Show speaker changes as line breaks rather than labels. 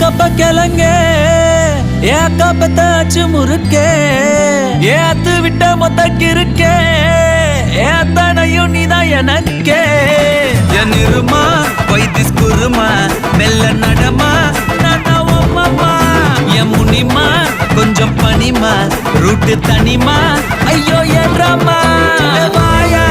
கப்ப கிளங்க ஏ கப்பத்தாச்சு முறுக்கே ஏ அத்து விட்ட மொத்தக்கு இருக்கே ஏ அத்தனையும் நீதான் எனக்கே என் இருமா வைத்திஸ் குருமா மெல்ல நடமா நாமா என் முனிமா கொஞ்சம் பனிமா ரூட்டு தனிமா ஐயோ என்றமா வாயா